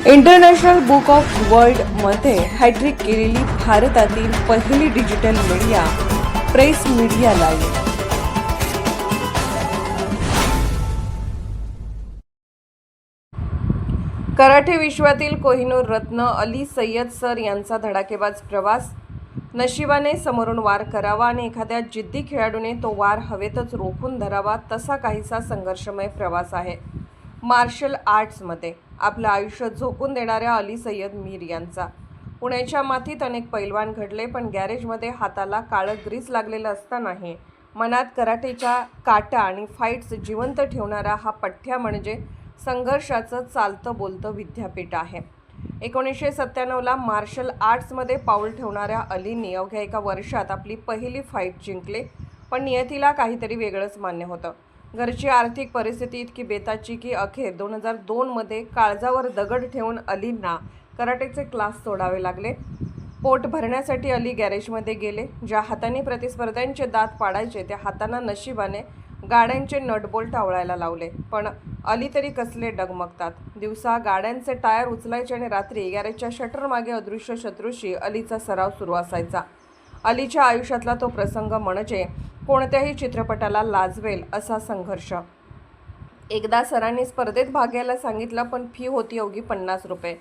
International book of वर्ल्डमध्ये hat trick केलेली भारतातील पहिली digital media press media live. Karate विश्वातील कोहिनूर रत्न अली सय्यद सर यांचा धडाकेबाज प्रवास. नशिबाने समोरून वार करावा आणि एखाद्या जिद्दी खेळाडूने तो वार हवेतच रोखून धरावा, तसा काहीसा संघर्षमय प्रवास आहे. मार्शल आर्ट्समध्ये आपलं आयुष्य झोकून देणाऱ्या अली सय्यद मीर यांचा. पुण्याच्या मातीत अनेक पैलवान घडले, पण गॅरेजमध्ये हाताला काळं ग्रीस लागलेलं असतानाही मनात कराटेच्या काटा आणि फाईट्स जिवंत ठेवणारा हा पठ्ठ्या म्हणजे संघर्षाचं चालतं बोलतं विद्यापीठ आहे. 1997ला मार्शल आर्ट्समध्ये पाऊल ठेवणाऱ्या अलींनी अवघ्या एका वर्षात आपली पहिली फाईट जिंकले. पण नियतीला काहीतरी वेगळंच मान्य होतं. घरची आर्थिक परिस्थिती इतकी बेताची की अखेर 2002मध्ये काळजावर दगड ठेवून अलींना कराटेचे क्लास सोडावे लागले. पोट भरण्यासाठी अली गॅरेजमध्ये गेले. ज्या हाताने प्रतिस्पर्ध्यांचे दात पाडायचे त्या हातांना नशिबाने गाड्यांचे नटबोल्ट आवळायला लावले. पण अली तरी कसले डगमगतात. दिवसा गाड्यांचे टायर उचलायचे आणि रात्री गॅरेजच्या शटरमागे अदृश्य शत्रूशी अलीचा सराव सुरू असायचा. अलीच्या आयुष्यातला तो प्रसंग म्हणजे कोणत्याही चित्रपटाला लाजवेल असा संघर्ष. एकदा सरांनी स्पर्धेत भाग घ्यायला सांगितलं, पण फी होती अवघी 50 रुपये.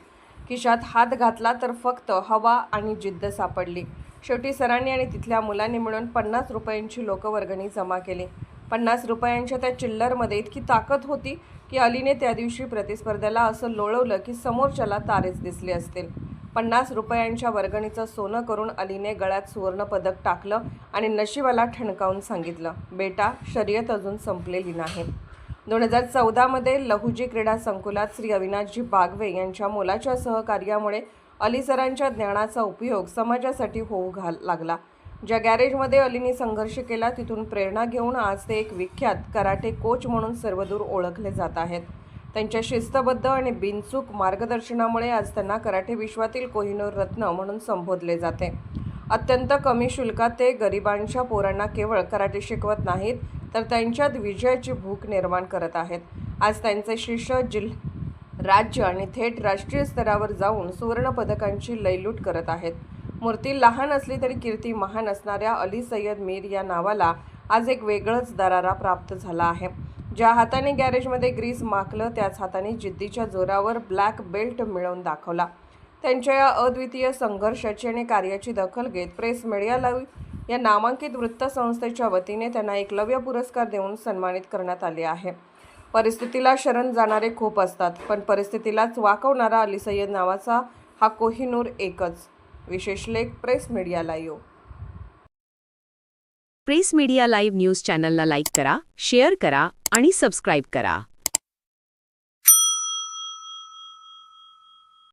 खिशात हात घातला तर फक्त हवा आणि जिद्द सापडली. शेवटी सरांनी आणि तिथल्या मुलांनी मिळून 50 रुपयांची लोकवर्गणी जमा केली. 50 रुपयांच्या त्या चिल्लरमध्ये इतकी ताकद होती की अलीने त्या दिवशी प्रतिस्पर्ध्याला असं लोळवलं की समोरच्याला तारेच दिसले असतील. 50 रुपयांच्या वर्गणीचं सोनं करून अलीने गळ्यात सुवर्णपदक टाकलं आणि नशिबाला ठणकावून सांगितलं, बेटा, शर्यत अजून संपलेली नाही. 2014मध्ये लहुजी क्रीडा संकुलात श्री अविनाशजी बागवे यांच्या मोलाच्या सहकार्यामुळे अली सरांच्या ज्ञानाचा उपयोग समाजासाठी होऊ लागला. ज्या गॅरेजमध्ये अलीने संघर्ष केला तिथून प्रेरणा घेऊन आज ते एक विख्यात कराटे कोच म्हणून सर्वदूर ओळखले जात आहेत. त्यांच्या शिस्तबद्ध आणि बिनचूक मार्गदर्शनामुळे आज त्यांना कराटे विश्वातील कोहिनूर रत्न म्हणून संबोधले जाते. अत्यंत कमी शुल्कात ते गरिबांच्या पोरांना केवळ कराटे शिकवत नाहीत, तर त्यांच्यात विजयाची भूक निर्माण करत आहेत. आज त्यांचे शिष्य राज्य आणि थेट राष्ट्रीय स्तरावर जाऊन सुवर्णपदकांची लयलूट करत आहेत. मूर्ती लहान असली तरी कीर्ती महान असणाऱ्या अली सय्यद मीर या नावाला आज एक वेगळंच दरारा प्राप्त झाला आहे. ज्या हाताने गॅरेजमध्ये ग्रीस माखलं त्याच हाताने जिद्दीच्या जोरावर ब्लॅक बेल्ट मिळवून दाखवला. त्यांच्या या अद्वितीय संघर्षाची आणि कार्याची दखल घेत प्रेस मीडिया लाईव्ह या नामांकित वृत्तसंस्थेच्या वतीने त्यांना एकलव्य पुरस्कार देऊन सन्मानित करण्यात आले आहे. परिस्थितीला शरण जाणारे खूप असतात, पण परिस्थितीलाच वाकवणारा अली सय्यद नावाचा हा कोहिनूर एकच. विशेष लेख press media live. Press media live news चॅनलला लाईक करा, शेअर करा आणि सबस्क्राईब करा.